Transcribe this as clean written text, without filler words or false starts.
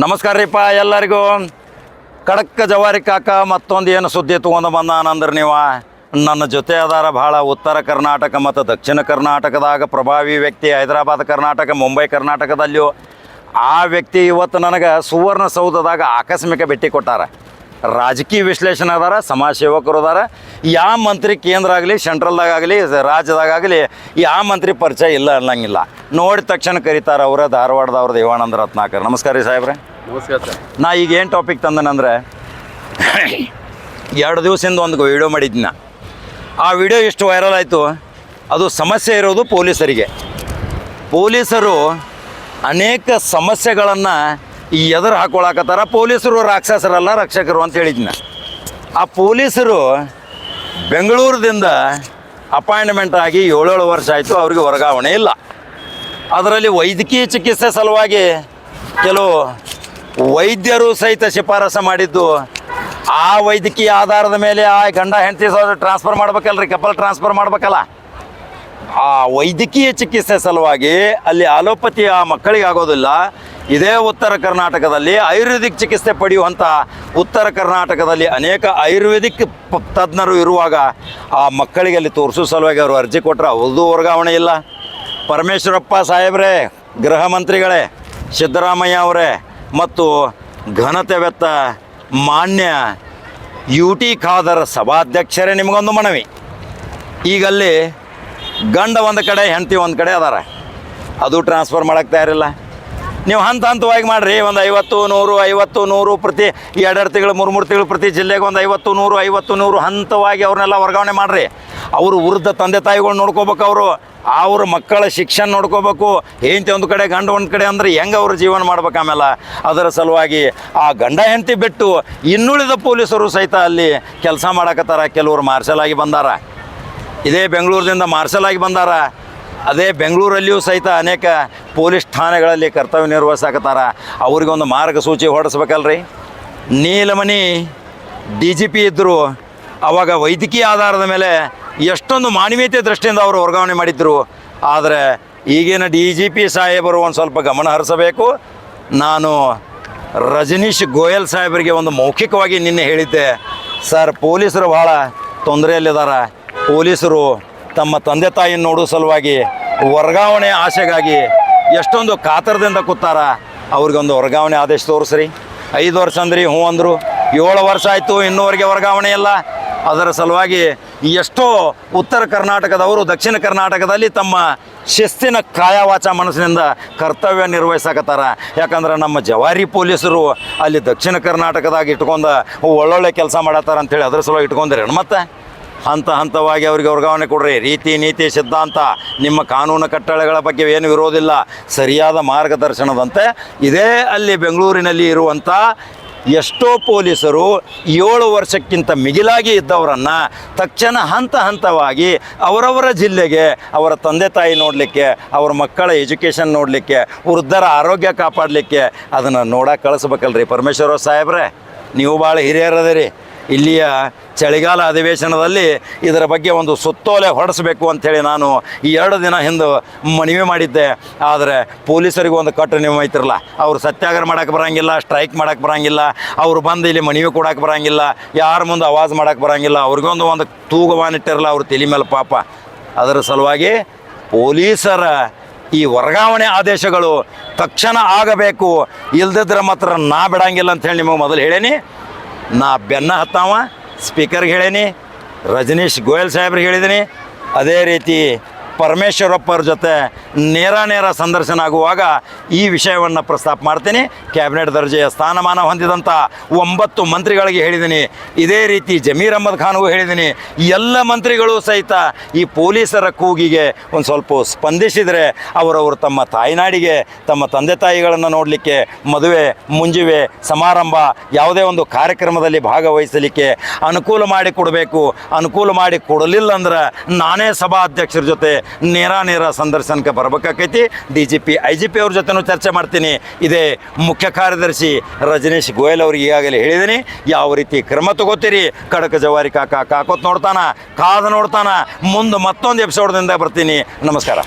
ನಮಸ್ಕಾರ ರೀಪ್ಪ ಎಲ್ಲರಿಗೂ. ಖಡಕ್ ಜವಾರಿ ಕಾಕ ಮತ್ತೊಂದು ಏನು ಸುದ್ದಿ ತೊಗೊಂಡು ಬಂದಾನಂದ್ರೆ ನೀವು ನನ್ನ ಜೊತೆ ಅದಾರ ಭಾಳ ಉತ್ತರ ಕರ್ನಾಟಕ ಮತ್ತು ದಕ್ಷಿಣ ಕರ್ನಾಟಕದಾಗ ಪ್ರಭಾವಿ ವ್ಯಕ್ತಿ, ಹೈದರಾಬಾದ್ ಕರ್ನಾಟಕ, ಮುಂಬೈ ಕರ್ನಾಟಕದಲ್ಲಿಯೂ ಆ ವ್ಯಕ್ತಿ ಇವತ್ತು ನನಗೆ ಸುವರ್ಣಸೌಧದಾಗ ಆಕಸ್ಮಿಕ ಭೇಟಿ ಕೊಟ್ಟಾರ. ರಾಜಕೀಯ ವಿಶ್ಲೇಷಣೆ ಅದಾರ, ಸಮಾಜ ಸೇವಕರು ಅದಾರ. ಯಾವ ಮಂತ್ರಿ ಕೇಂದ್ರ ಆಗಲಿ, ಸೆಂಟ್ರಲ್ದಾಗಲಿ, ರಾಜ್ಯದಾಗಲಿ ಯಾವ ಮಂತ್ರಿ ಪರಿಚಯ ಇಲ್ಲ ಅನ್ನಂಗಿಲ್ಲ. ನೋಡಿದ ತಕ್ಷಣ ಕರೀತಾರೆ. ಅವರ ಧಾರವಾಡದವ್ರು ದೇವಾನಂದ ರತ್ನಾಕರ್. ನಮಸ್ಕಾರ ರೀ ಸಾಹೇಬ್ರೆ. ನಮಸ್ಕಾರ ಸರ್. ನಾ ಈಗ ಏನು ಟಾಪಿಕ್ ತಂದನಂದ್ರೆ 2 ದಿವಸದಿಂದ ಒಂದು ವಿಡಿಯೋ ಮಾಡಿದ್ನ. ಆ ವಿಡಿಯೋ ಎಷ್ಟು ವೈರಲ್ ಆಯಿತು. ಅದು ಸಮಸ್ಯೆ ಇರೋದು ಪೊಲೀಸರಿಗೆ. ಪೊಲೀಸರು ಅನೇಕ ಸಮಸ್ಯೆಗಳನ್ನು ಎದುರು ಹಾಕೊಳಕತ್ತಾರ. ಪೊಲೀಸರು ರಾಕ್ಷಸರಲ್ಲ, ರಕ್ಷಕರು ಅಂತ ಹೇಳಿದ್ನ. ಆ ಪೊಲೀಸರು ಬೆಂಗಳೂರದಿಂದ ಅಪಾಯಿಂಟ್ಮೆಂಟ್ ಆಗಿ 7 ವರ್ಷ ಆಯಿತು, ಅವ್ರಿಗೆ ವರ್ಗಾವಣೆ ಇಲ್ಲ. ಅದರಲ್ಲಿ ವೈದ್ಯಕೀಯ ಚಿಕಿತ್ಸೆ ಸಲುವಾಗಿ ಕೆಲವು ವೈದ್ಯರು ಸಹಿತ ಶಿಫಾರಸು ಮಾಡಿದ್ದು. ಆ ವೈದ್ಯಕೀಯ ಆಧಾರದ ಮೇಲೆ ಆ ಗಂಡ ಹೆಂಡತಿ ಟ್ರಾನ್ಸ್ಫರ್ ಮಾಡ್ಬೇಕಲ್ರಿ, ಕಪಲ್ ಟ್ರಾನ್ಸ್ಫರ್ ಮಾಡ್ಬೇಕಲ್ಲ. ಆ ವೈದ್ಯಕೀಯ ಚಿಕಿತ್ಸೆ ಸಲುವಾಗಿ ಅಲ್ಲಿ ಅಲೋಪತಿ ಆ ಮಕ್ಕಳಿಗೆ ಆಗೋದಿಲ್ಲ. ಇದೇ ಉತ್ತರ ಕರ್ನಾಟಕದಲ್ಲಿ ಆಯುರ್ವೇದಿಕ್ ಚಿಕಿತ್ಸೆ ಪಡೆಯುವಂಥ ಉತ್ತರ ಕರ್ನಾಟಕದಲ್ಲಿ ಅನೇಕ ಆಯುರ್ವೇದಿಕ್ ತಜ್ಞರು ಇರುವಾಗ ಆ ಮಕ್ಕಳಿಗೆ ಅಲ್ಲಿ ತೋರಿಸೋ ಸಲುವಾಗಿ ಅವರು ಅರ್ಜಿ ಕೊಟ್ಟರೆ ಅವ್ರದ್ದು ವರ್ಗಾವಣೆ ಇಲ್ಲ. ಪರಮೇಶ್ವರಪ್ಪ ಸಾಹೇಬ್ರೇ, ಗೃಹ ಮಂತ್ರಿಗಳೇ, ಸಿದ್ದರಾಮಯ್ಯ ಅವರೇ ಮತ್ತು ಘನತೆವೆತ್ತ ಮಾನ್ಯ UT ಖಾದರ್ ಸಭಾಧ್ಯಕ್ಷರೇ, ನಿಮಗೊಂದು ಮನವಿ. ಈಗಲ್ಲಿ ಗಂಡ ಒಂದು ಕಡೆ, ಹೆಂಡತಿ ಒಂದು ಕಡೆ ಅದಾರ. ಅದು ಟ್ರಾನ್ಸ್ಫರ್ ಮಾಡೋಕ್ಕೆ ತಯಾರಿಲ್ಲ. ನೀವು ಹಂತವಾಗಿ ಮಾಡಿರಿ. ಒಂದು 50, 100, 50, 100 ಪ್ರತಿ 2 ತಿಂಗಳು 3 ತಿಂಗಳು ಪ್ರತಿ ಜಿಲ್ಲೆಗೆ ಒಂದು 50, 100, 50, 100 ಹಂತವಾಗಿ ಅವ್ರನ್ನೆಲ್ಲ ವರ್ಗಾವಣೆ ಮಾಡಿರಿ. ಅವರು ವೃದ್ಧ ತಂದೆ ತಾಯಿಗಳು ನೋಡ್ಕೋಬೇಕು. ಅವ್ರ ಮಕ್ಕಳ ಶಿಕ್ಷಣ ನೋಡ್ಕೋಬೇಕು. ಹೆಂಡತಿ ಒಂದು ಕಡೆ, ಗಂಡ ಒಂದು ಕಡೆ ಅಂದರೆ ಹೆಂಗೆ ಅವ್ರ ಜೀವನ ಮಾಡ್ಬೇಕು. ಆಮೇಲೆ ಅದರ ಸಲುವಾಗಿ ಆ ಗಂಡ ಹೆಂಡತಿ ಬಿಟ್ಟು ಇನ್ನುಳಿದ ಪೊಲೀಸರು ಸಹಿತ ಅಲ್ಲಿ ಕೆಲಸ ಮಾಡಕತ್ತಾರ. ಕೆಲವರು ಮಾರ್ಷಲ್ ಆಗಿ ಬಂದಾರ. ಇದೇ ಬೆಂಗಳೂರಿನಿಂದ ಮಾರ್ಷಲ್ ಆಗಿ ಬಂದಾರ. ಅದೇ ಬೆಂಗಳೂರಲ್ಲಿಯೂ ಸಹಿತ ಅನೇಕ ಪೊಲೀಸ್ ಠಾಣೆಗಳಲ್ಲಿ ಕರ್ತವ್ಯ ನಿರ್ವಹಿಸಕತ್ತಾರ. ಅವ್ರಿಗೊಂದು ಮಾರ್ಗಸೂಚಿ ಹೊರಡಿಸ್ಬೇಕಲ್ರಿ. ನೀಲಮಣಿ DGP ಇದ್ದರು. ಆವಾಗ ವೈದ್ಯಕೀಯ ಆಧಾರದ ಮೇಲೆ ಎಷ್ಟೊಂದು ಮಾನವೀಯತೆ ದೃಷ್ಟಿಯಿಂದ ಅವರು ವರ್ಗಾವಣೆ ಮಾಡಿದ್ರು. ಆದರೆ ಈಗಿನ DGP ಸಾಹೇಬರು ಒಂದು ಸ್ವಲ್ಪ ಗಮನ ಹರಿಸಬೇಕು. ನಾನು ರಜನೀಶ್ ಗೋಯಲ್ ಸಾಹೇಬರಿಗೆ ಒಂದು ಮೌಖಿಕವಾಗಿ ನಿನ್ನೆ ಹೇಳಿದ್ದೆ, ಸರ್ ಪೊಲೀಸರು ಭಾಳ ತೊಂದರೆಯಲ್ಲಿದ್ದಾರೆ. ಪೊಲೀಸರು ತಮ್ಮ ತಂದೆ ತಾಯಿಯನ್ನು ನೋಡೋ ಸಲುವಾಗಿ ವರ್ಗಾವಣೆ ಆಸೆಗಾಗಿ ಎಷ್ಟೊಂದು ಕಾತರದಿಂದ ಕೂತಾರ. ಅವ್ರಿಗೊಂದು ವರ್ಗಾವಣೆ ಆದೇಶ ತೋರಿಸ್ರಿ. 5 ವರ್ಷ ಅಂದ್ರಿ, ಹ್ಞೂ ಅಂದರು. 7 ವರ್ಷ ಆಯಿತು, ಇನ್ನೂವರೆಗೆ ವರ್ಗಾವಣೆ ಇಲ್ಲ. ಅದರ ಸಲುವಾಗಿ ಎಷ್ಟೋ ಉತ್ತರ ಕರ್ನಾಟಕದವರು ದಕ್ಷಿಣ ಕರ್ನಾಟಕದಲ್ಲಿ ತಮ್ಮ ಶಿಸ್ತಿನ ಕಾಯವಾಚ ಮನಸ್ಸಿನಿಂದ ಕರ್ತವ್ಯ ನಿರ್ವಹಿಸಕತ್ತಾರ. ಯಾಕಂದ್ರೆ ನಮ್ಮ ಜವಾರಿ ಪೊಲೀಸರು ಅಲ್ಲಿ ದಕ್ಷಿಣ ಕರ್ನಾಟಕದಾಗ ಇಟ್ಕೊಂಡು ಒಳ್ಳೊಳ್ಳೆ ಕೆಲಸ ಮಾಡತ್ತಾರ ಅಂಥೇಳಿ ಅದರ ಸಲುವಾಗಿ ಇಟ್ಕೊಂಡ್ರಿ. ಮತ್ತು ಹಂತವಾಗಿ ಅವರಿಗೆ ವರ್ಗಾವಣೆ ಕೊಡ್ರಿ. ರೀತಿ ನೀತಿ ಸಿದ್ಧಾಂತ ನಿಮ್ಮ ಕಾನೂನು ಕಟ್ಟಳೆಗಳ ಬಗ್ಗೆ ಏನು ವಿರೋಧಿಲ್ಲ, ಸರಿಯಾದ ಮಾರ್ಗದರ್ಶನದಂತೆ ಇದೇ ಅಲ್ಲಿ ಬೆಂಗಳೂರಿನಲ್ಲಿ ಇರುವಂಥ ಎಷ್ಟೋ ಪೊಲೀಸರು 7 ವರ್ಷಕ್ಕಿಂತ ಮಿಗಿಲಾಗಿ ಇದ್ದವರನ್ನು ತಕ್ಷಣ ಹಂತವಾಗಿ ಅವರವರ ಜಿಲ್ಲೆಗೆ ಅವರ ತಂದೆ ತಾಯಿ ನೋಡಲಿಕ್ಕೆ, ಅವರ ಮಕ್ಕಳ ಎಜುಕೇಷನ್ ನೋಡಲಿಕ್ಕೆ, ವೃದ್ಧರ ಆರೋಗ್ಯ ಕಾಪಾಡಲಿಕ್ಕೆ ಅದನ್ನು ನೋಡಕ್ಕೆ ಕಳಿಸ್ಬೇಕಲ್ರಿ. ಪರಮೇಶ್ವರ ಸಾಹೇಬ್ರೆ, ನೀವು ಭಾಳ ಹಿರಿಯರದಿರಿ. ಇಲ್ಲಿಯ ಚಳಿಗಾಲ ಅಧಿವೇಶನದಲ್ಲಿ ಇದರ ಬಗ್ಗೆ ಒಂದು ಸುತ್ತೋಲೆ ಹೊರಡಿಸ್ಬೇಕು ಅಂಥೇಳಿ ನಾನು 2 ದಿನ ಹಿಂದೆ ಮನವಿ ಮಾಡಿದ್ದೆ. ಆದರೆ ಪೊಲೀಸರಿಗೂ ಒಂದು ಕಟ್ಟು ನಿಯಮ ಐತಿರಲ್ಲ. ಅವರು ಸತ್ಯಾಗ್ರಹ ಮಾಡೋಕ್ಕೆ ಬರೋಂಗಿಲ್ಲ, ಸ್ಟ್ರೈಕ್ ಮಾಡೋಕ್ಕೆ ಬರೋಂಗಿಲ್ಲ, ಅವರು ಬಂದು ಇಲ್ಲಿ ಮನವಿ ಕೊಡೋಕ್ಕೆ ಬರೋಂಗಿಲ್ಲ, ಯಾರ ಮುಂದೆ ಆವಾಜ್ ಮಾಡೋಕ್ಕೆ ಬರೋಂಗಿಲ್ಲ. ಅವ್ರಿಗೊಂದು ತೂಗುವಾನಿಟ್ಟಿರಲ್ಲ ಅವ್ರ ತಲೆ ಮೇಲೆ ಪಾಪ. ಅದರ ಸಲುವಾಗಿ ಪೊಲೀಸರ ಈ ವರ್ಗಾವಣೆ ಆದೇಶಗಳು ತಕ್ಷಣ ಆಗಬೇಕು. ಇಲ್ದಿದ್ರೆ ಮಾತ್ರ ನಾ ಬಿಡಂಗಿಲ್ಲ ಅಂಥೇಳಿ ನಿಮಗೆ ಮೊದಲು ಹೇಳೇನಿ. ನಾ ಬೆನ್ನ ಹತ್ತಾವ ಸ್ಪೀಕರ್ಗೆ ಹೇಳೀನಿ, ರಜನೀಶ್ ಗೋಯಲ್ ಸಾಹೇಬ್ರಿಗೆ ಹೇಳಿದ್ದೀನಿ. ಅದೇ ರೀತಿ ಪರಮೇಶ್ವರಪ್ಪರ ಜೊತೆ ನೇರ ಸಂದರ್ಶನ ಆಗುವಾಗ ಈ ವಿಷಯವನ್ನು ಪ್ರಸ್ತಾಪ ಮಾಡ್ತೀನಿ. ಕ್ಯಾಬಿನೆಟ್ ದರ್ಜೆಯ ಸ್ಥಾನಮಾನ ಹೊಂದಿದಂಥ 9 ಮಂತ್ರಿಗಳಿಗೆ ಹೇಳಿದ್ದೀನಿ. ಇದೇ ರೀತಿ ಜಮೀರ್ ಅಹ್ಮದ್ ಖಾನ್ಗೂ ಹೇಳಿದ್ದೀನಿ. ಎಲ್ಲ ಮಂತ್ರಿಗಳು ಸಹಿತ ಈ ಪೊಲೀಸರ ಕೂಗಿಗೆ ಒಂದು ಸ್ವಲ್ಪ ಸ್ಪಂದಿಸಿದರೆ ಅವರವರು ತಮ್ಮ ತಾಯ್ನಾಡಿಗೆ, ತಮ್ಮ ತಂದೆ ತಾಯಿಗಳನ್ನು ನೋಡಲಿಕ್ಕೆ, ಮದುವೆ ಮುಂಜಿವೆ ಸಮಾರಂಭ ಯಾವುದೇ ಒಂದು ಕಾರ್ಯಕ್ರಮದಲ್ಲಿ ಭಾಗವಹಿಸಲಿಕ್ಕೆ ಅನುಕೂಲ ಮಾಡಿ ಕೊಡಬೇಕು. ಅನುಕೂಲ ಮಾಡಿ ಕೊಡಲಿಲ್ಲ ಅಂದ್ರೆ ನಾನೇ ಸಭಾಧ್ಯಕ್ಷರ ಜೊತೆ ನೇರ ಸಂದರ್ಶನಕ್ಕೆ ಬರಬೇಕಾಕೈತಿ. DGP IGP ಅವ್ರ ಜೊತೆನೂ ಚರ್ಚೆ ಮಾಡ್ತೀನಿ. ಇದೇ ಮುಖ್ಯ ಕಾರ್ಯದರ್ಶಿ ರಜನೀಶ್ ಗೋಯಲ್ ಅವ್ರಿಗೆ ಈಗಾಗಲೇ ಹೇಳಿದ್ದೀನಿ. ಯಾವ ರೀತಿ ಕ್ರಮ ತಗೋತೀರಿ. ಖಡಕ್ ಜವಾರಿ ಕಾಕೋತ್ ನೋಡ್ತಾನ, ಕಾದು ನೋಡ್ತಾನ. ಮುಂದೆ ಮತ್ತೊಂದು ಎಪಿಸೋಡ್ದಿಂದ ಬರ್ತೀನಿ. ನಮಸ್ಕಾರ.